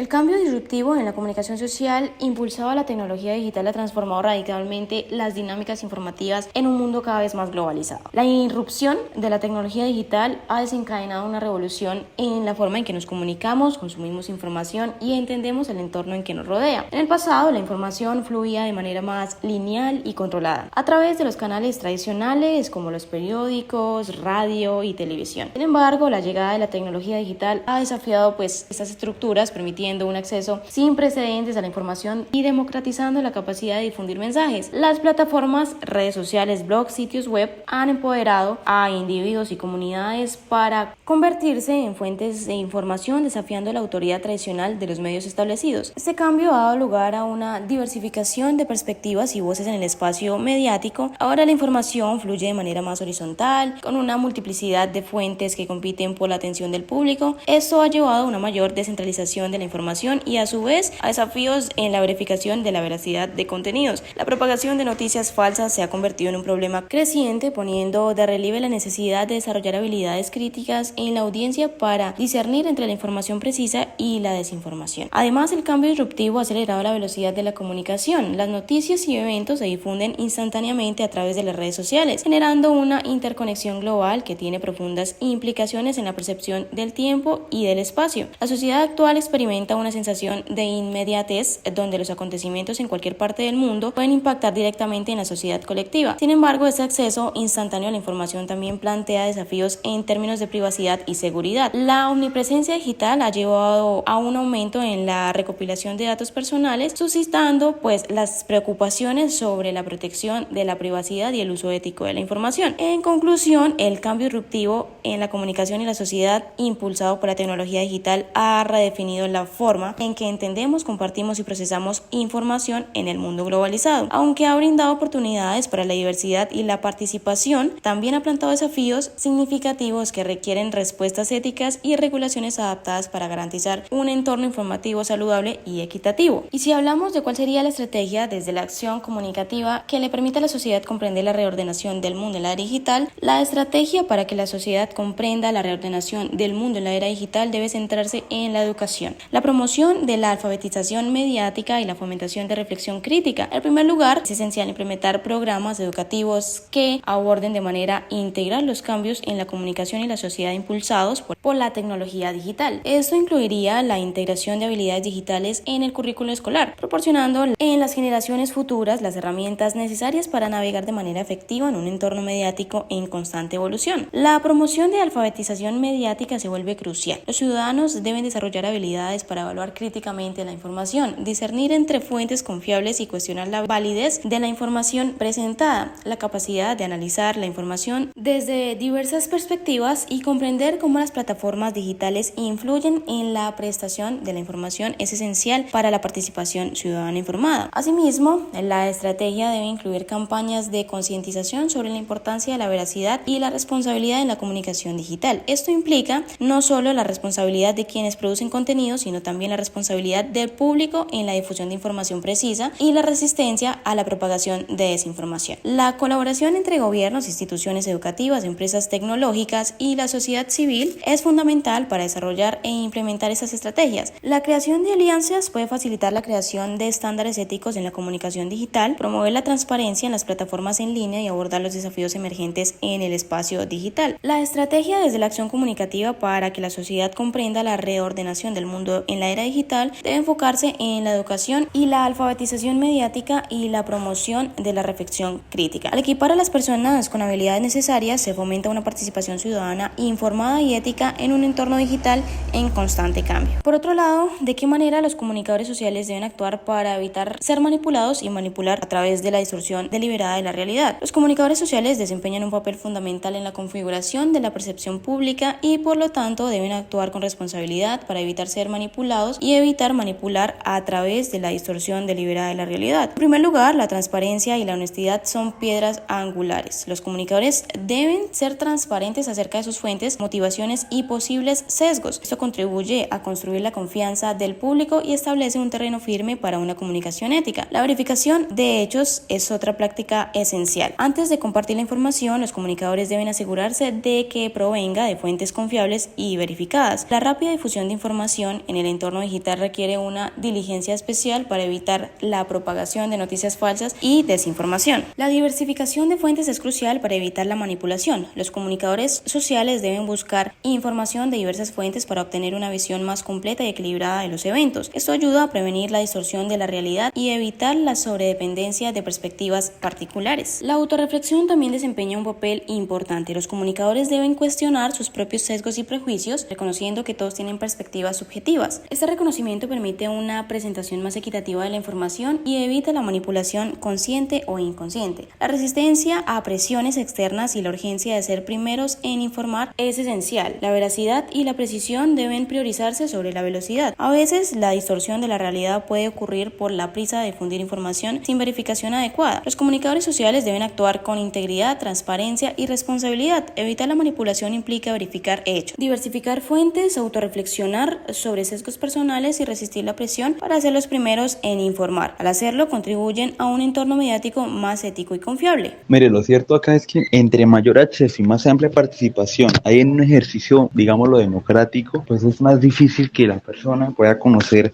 El cambio disruptivo en la comunicación social impulsado a la tecnología digital ha transformado radicalmente las dinámicas informativas en un mundo cada vez más globalizado. La irrupción de la tecnología digital ha desencadenado una revolución en la forma en que nos comunicamos, consumimos información y entendemos el entorno en que nos rodea. En el pasado, la información fluía de manera más lineal y controlada a través de los canales tradicionales como los periódicos, radio y televisión. Sin embargo, la llegada de la tecnología digital ha desafiado estas estructuras, permitiendo un acceso sin precedentes a la información y democratizando la capacidad de difundir mensajes. Las plataformas, redes sociales, blogs, sitios web han empoderado a individuos y comunidades para convertirse en fuentes de información, desafiando la autoridad tradicional de los medios establecidos. Este cambio ha dado lugar a una diversificación de perspectivas y voces en el espacio mediático. Ahora la información fluye de manera más horizontal, con una multiplicidad de fuentes que compiten por la atención del público. Esto ha llevado a una mayor descentralización de la información y a su vez a desafíos en la verificación de la veracidad de contenidos. La propagación de noticias falsas se ha convertido en un problema creciente, poniendo de relieve la necesidad de desarrollar habilidades críticas en la audiencia para discernir entre la información precisa y la desinformación. Además, el cambio disruptivo ha acelerado la velocidad de la comunicación. Las noticias y eventos se difunden instantáneamente a través de las redes sociales, generando una interconexión global que tiene profundas implicaciones en la percepción del tiempo y del espacio. La sociedad actual experimenta una sensación de inmediatez, donde los acontecimientos en cualquier parte del mundo pueden impactar directamente en la sociedad colectiva. Sin embargo, este acceso instantáneo a la información también plantea desafíos en términos de privacidad y seguridad. La omnipresencia digital ha llevado a un aumento en la recopilación de datos personales, suscitando las preocupaciones sobre la protección de la privacidad y el uso ético de la información. En conclusión, el cambio disruptivo en la comunicación y la sociedad impulsado por la tecnología digital ha redefinido la forma en que entendemos, compartimos y procesamos información en el mundo globalizado. Aunque ha brindado oportunidades para la diversidad y la participación, también ha planteado desafíos significativos que requieren respuestas éticas y regulaciones adaptadas para garantizar un entorno informativo saludable y equitativo. Y si hablamos de cuál sería la estrategia desde la acción comunicativa que le permita a la sociedad comprender la reordenación del mundo en la era digital, la estrategia para que la sociedad comprenda la reordenación del mundo en la era digital debe centrarse en la educación, la promoción de la alfabetización mediática y la fomentación de reflexión crítica. En primer lugar, es esencial implementar programas educativos que aborden de manera integral los cambios en la comunicación y la sociedad impulsados por la tecnología digital. Esto incluiría la integración de habilidades digitales en el currículo escolar, proporcionando en las generaciones futuras las herramientas necesarias para navegar de manera efectiva en un entorno mediático en constante evolución. La promoción de alfabetización mediática se vuelve crucial. Los ciudadanos deben desarrollar habilidades para evaluar críticamente la información, discernir entre fuentes confiables y cuestionar la validez de la información presentada, la capacidad de analizar la información desde diversas perspectivas y comprender cómo las plataformas digitales influyen en la prestación de la información es esencial para la participación ciudadana informada. Asimismo, la estrategia debe incluir campañas de concientización sobre la importancia de la veracidad y la responsabilidad en la comunicación digital. Esto implica no solo la responsabilidad de quienes producen contenido, sino también la responsabilidad del público en la difusión de información precisa y la resistencia a la propagación de desinformación. La colaboración entre gobiernos, instituciones educativas, empresas tecnológicas y la sociedad civil es fundamental para desarrollar e implementar estas estrategias. La creación de alianzas puede facilitar la creación de estándares éticos en la comunicación digital, promover la transparencia en las plataformas en línea y abordar los desafíos emergentes en el espacio digital. La estrategia desde la acción comunicativa para que la sociedad comprenda la reordenación del mundo en la era digital debe enfocarse en la educación y la alfabetización mediática y la promoción de la reflexión crítica. Al equipar a las personas con habilidades necesarias, se fomenta una participación ciudadana informada y ética en un entorno digital en constante cambio. Por otro lado, ¿de qué manera los comunicadores sociales deben actuar para evitar ser manipulados y manipular a través de la distorsión deliberada de la realidad? Los comunicadores sociales desempeñan un papel fundamental en la configuración de la percepción pública y por lo tanto deben actuar con responsabilidad para evitar ser manipulados y evitar manipular a través de la distorsión deliberada de la realidad. En primer lugar, la transparencia y la honestidad son piedras angulares. Los comunicadores deben ser transparentes acerca de sus fuentes, motivaciones y posibles sesgos. Esto contribuye a construir la confianza del público y establece un terreno firme para una comunicación ética. La verificación de hechos es otra práctica esencial. Antes de compartir la información, los comunicadores deben asegurarse de que provenga de fuentes confiables y verificadas. La rápida difusión de información en el entorno digital requiere una diligencia especial para evitar la propagación de noticias falsas y desinformación. La diversificación de fuentes es crucial para evitar la manipulación. Los comunicadores sociales deben buscar información de diversas fuentes para obtener una visión más completa y equilibrada de los eventos. Esto ayuda a prevenir la distorsión de la realidad y evitar la sobredependencia de perspectivas particulares. La autorreflexión también desempeña un papel importante. Los comunicadores deben cuestionar sus propios sesgos y prejuicios, reconociendo que todos tienen perspectivas subjetivas. Este reconocimiento permite una presentación más equitativa de la información y evita la manipulación consciente o inconsciente. La resistencia a presiones externas y la urgencia de ser primeros en informar es esencial. La veracidad y la precisión deben priorizarse sobre la velocidad. A veces, la distorsión de la realidad puede ocurrir por la prisa de difundir información sin verificación adecuada. Los comunicadores sociales deben actuar con integridad, transparencia y responsabilidad. Evitar la manipulación implica verificar hechos, diversificar fuentes, autorreflexionar sobre sesgos personales y resistir la presión para ser los primeros en informar. Al hacerlo, contribuyen a un entorno mediático más ético y confiable. Mire, lo cierto acá es que entre mayor acceso y más amplia participación hay en un ejercicio, digámoslo, democrático, pues es más difícil que la persona pueda conocer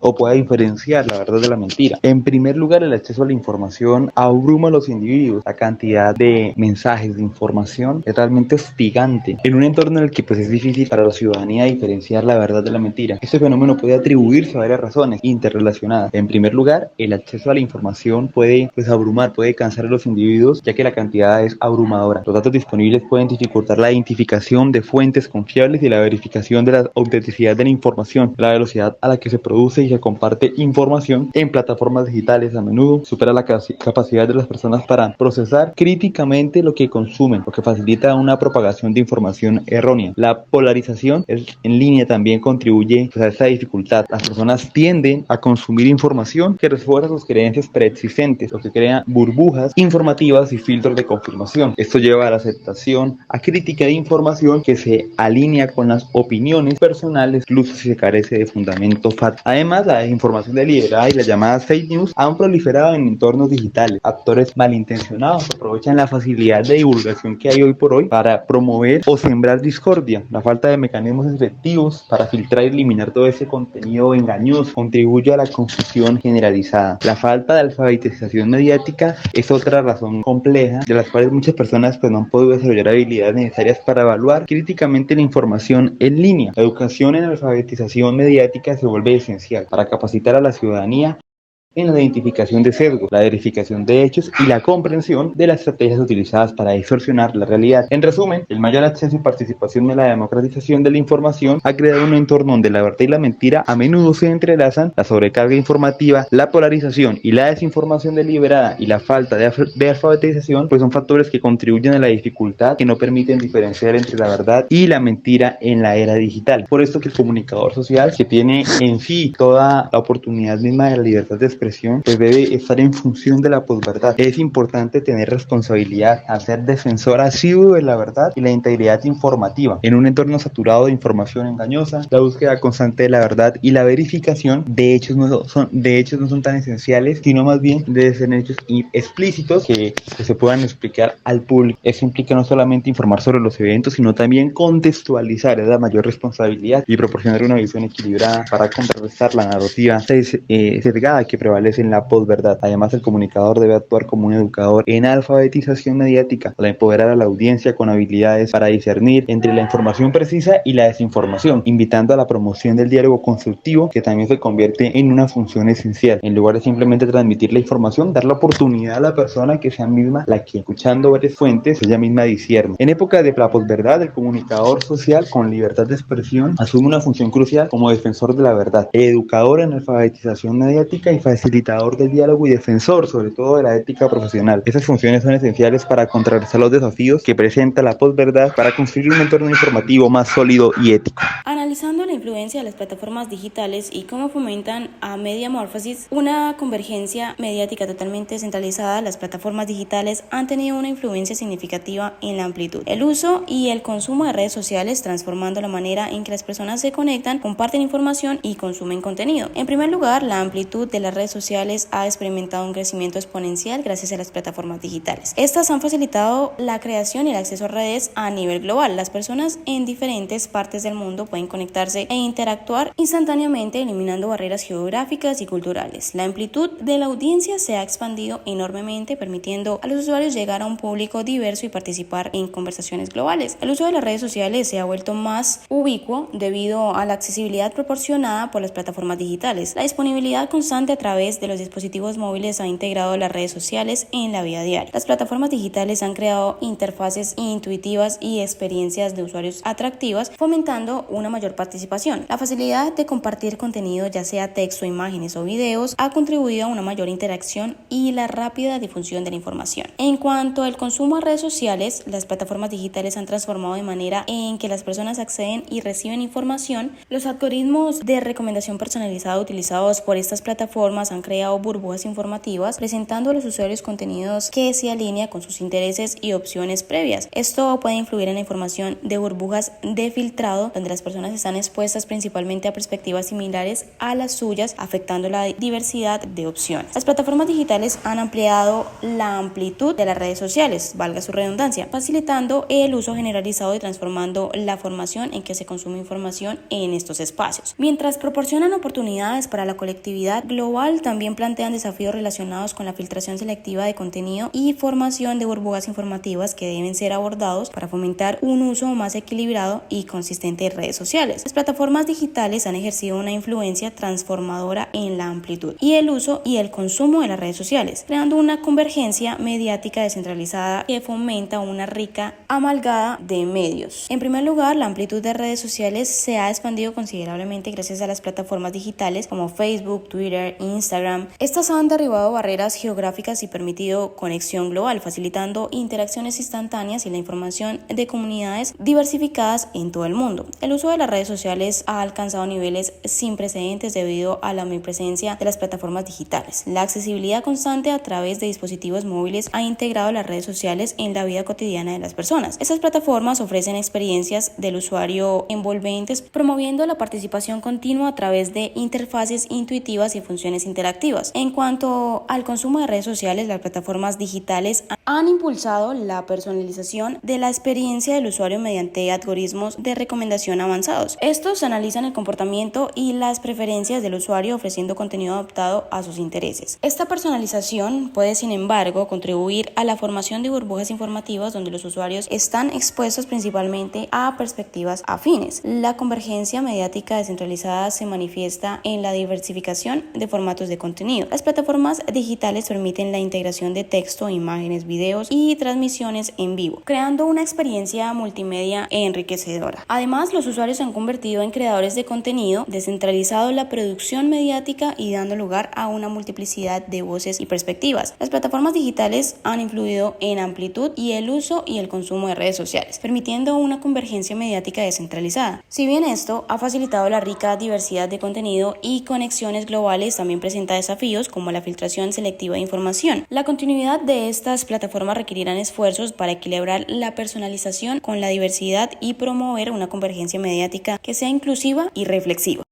o pueda diferenciar la verdad de la mentira. En primer lugar, el acceso a la información abruma a los individuos. La cantidad de mensajes, de información es realmente hostigante en un entorno en el que pues es difícil para la ciudadanía diferenciar la verdad de la mentira. Este fenómeno puede atribuirse a varias razones interrelacionadas. En primer lugar, el acceso a la información puede abrumar, puede cansar a los individuos, ya que la cantidad es abrumadora. Los datos disponibles pueden dificultar la identificación de fuentes confiables y la verificación de la autenticidad de la información. La velocidad a la que se produce y se comparte información en plataformas digitales a menudo supera la capacidad de las personas para procesar críticamente lo que consumen, lo que facilita una propagación de información errónea. La polarización en línea también contribuye a esta dificultad. Las personas tienden a consumir información que refuerza sus creencias preexistentes, lo que crea burbujas informativas y filtros de confirmación. Esto lleva a la aceptación a crítica de información que se alinea con las opiniones personales, incluso si se carece de fundamento fáctico. Además, la desinformación deliberada y las llamadas fake news han proliferado en entornos digitales. Actores malintencionados aprovechan la facilidad de divulgación que hay hoy por hoy para promover o sembrar discordia. La falta de mecanismos efectivos para filtrar y eliminar todo ese contenido engañoso contribuye a la confusión generalizada. La falta de alfabetización mediática es otra razón compleja de las cuales muchas personas no han podido desarrollar habilidades necesarias para evaluar críticamente la información en línea. La educación en alfabetización mediática se vuelve esencial para capacitar a la ciudadanía en la identificación de sesgos, la verificación de hechos y la comprensión de las estrategias utilizadas para distorsionar la realidad. En resumen, el mayor acceso y participación en la democratización de la información ha creado un entorno donde la verdad y la mentira a menudo se entrelazan. La sobrecarga informativa, la polarización y la desinformación deliberada y la falta de alfabetización pues son factores que contribuyen a la dificultad que no permiten diferenciar entre la verdad y la mentira en la era digital. Por esto que el comunicador social, que tiene en sí toda la oportunidad misma de la libertad de expresión, pues debe estar en función de la posverdad. Es importante tener responsabilidad al ser defensor asiduo de la verdad y la integridad informativa. En un entorno saturado de información engañosa, la búsqueda constante de la verdad y la verificación de hechos no son tan esenciales, sino más bien de ser hechos explícitos que se puedan explicar al público. Eso implica no solamente informar sobre los eventos, sino también contextualizar, es la mayor responsabilidad, y proporcionar una visión equilibrada para contrarrestar la narrativa sesgada que prevalece en la posverdad. Además, el comunicador debe actuar como un educador en alfabetización mediática para empoderar a la audiencia con habilidades para discernir entre la información precisa y la desinformación, invitando a la promoción del diálogo constructivo, que también se convierte en una función esencial. En lugar de simplemente transmitir la información, dar la oportunidad a la persona que sea misma la que, escuchando varias fuentes, ella misma discierne. En época de la posverdad, el comunicador social con libertad de expresión asume una función crucial como defensor de la verdad, educador en alfabetización mediática y facilitador del diálogo y defensor sobre todo de la ética profesional. Esas funciones son esenciales para contrarrestar los desafíos que presenta la posverdad para construir un entorno informativo más sólido y ético. Analizando la influencia de las plataformas digitales y cómo fomentan a mediamorfosis, una convergencia mediática totalmente centralizada, las plataformas digitales han tenido una influencia significativa en la amplitud, el uso y el consumo de redes sociales, transformando la manera en que las personas se conectan, comparten información y consumen contenido. En primer lugar, la amplitud de las redes redes sociales ha experimentado un crecimiento exponencial gracias a las plataformas digitales. Estas han facilitado la creación y el acceso a redes a nivel global. Las personas en diferentes partes del mundo pueden conectarse e interactuar instantáneamente, eliminando barreras geográficas y culturales. La amplitud de la audiencia se ha expandido enormemente, permitiendo a los usuarios llegar a un público diverso y participar en conversaciones globales. El uso de las redes sociales se ha vuelto más ubicuo debido a la accesibilidad proporcionada por las plataformas digitales. La disponibilidad constante a través de los dispositivos móviles ha integrado las redes sociales en la vida diaria. Las plataformas digitales han creado interfaces intuitivas y experiencias de usuarios atractivas, fomentando una mayor participación. La facilidad de compartir contenido, ya sea texto, imágenes o videos, ha contribuido a una mayor interacción y la rápida difusión de la información. En cuanto al consumo de redes sociales, las plataformas digitales han transformado de manera en que las personas acceden y reciben información. Los algoritmos de recomendación personalizada utilizados por estas plataformas han creado burbujas informativas, presentando a los usuarios contenidos que se alinean con sus intereses y opciones previas. Esto puede influir en la información de burbujas de filtrado, donde las personas están expuestas principalmente a perspectivas similares a las suyas, afectando la diversidad de opciones. Las plataformas digitales han ampliado la amplitud de las redes sociales, valga su redundancia, facilitando el uso generalizado y transformando la formación en que se consume información en estos espacios. Mientras proporcionan oportunidades para la colectividad global, también plantean desafíos relacionados con la filtración selectiva de contenido y formación de burbujas informativas que deben ser abordados para fomentar un uso más equilibrado y consistente de redes sociales. Las plataformas digitales han ejercido una influencia transformadora en la amplitud y el uso y el consumo de las redes sociales, creando una convergencia mediática descentralizada que fomenta una rica amalgama de medios. En primer lugar, la amplitud de redes sociales se ha expandido considerablemente gracias a las plataformas digitales como Facebook, Twitter, Instagram. Estas han derribado barreras geográficas y permitido conexión global, facilitando interacciones instantáneas y la información de comunidades diversificadas en todo el mundo. El uso de las redes sociales ha alcanzado niveles sin precedentes debido a la omnipresencia de las plataformas digitales. La accesibilidad constante a través de dispositivos móviles ha integrado las redes sociales en la vida cotidiana de las personas. Estas plataformas ofrecen experiencias del usuario envolventes, promoviendo la participación continua a través de interfaces intuitivas y funciones interactivas. En cuanto al consumo de redes sociales, las plataformas digitales han impulsado la personalización de la experiencia del usuario mediante algoritmos de recomendación avanzados. Estos analizan el comportamiento y las preferencias del usuario, ofreciendo contenido adaptado a sus intereses. Esta personalización puede, sin embargo, contribuir a la formación de burbujas informativas donde los usuarios están expuestos principalmente a perspectivas afines. La convergencia mediática descentralizada se manifiesta en la diversificación de formatos de contenido. Las plataformas digitales permiten la integración de texto, imágenes, videos y transmisiones en vivo, creando una experiencia multimedia enriquecedora. Además, los usuarios se han convertido en creadores de contenido, descentralizado la producción mediática y dando lugar a una multiplicidad de voces y perspectivas. Las plataformas digitales han influido en amplitud y el uso y el consumo de redes sociales, permitiendo una convergencia mediática descentralizada. Si bien esto ha facilitado la rica diversidad de contenido y conexiones globales, también presenta desafíos como la filtración selectiva de información. La continuidad de estas plataformas requerirán esfuerzos para equilibrar la personalización con la diversidad y promover una convergencia mediática que sea inclusiva y reflexiva.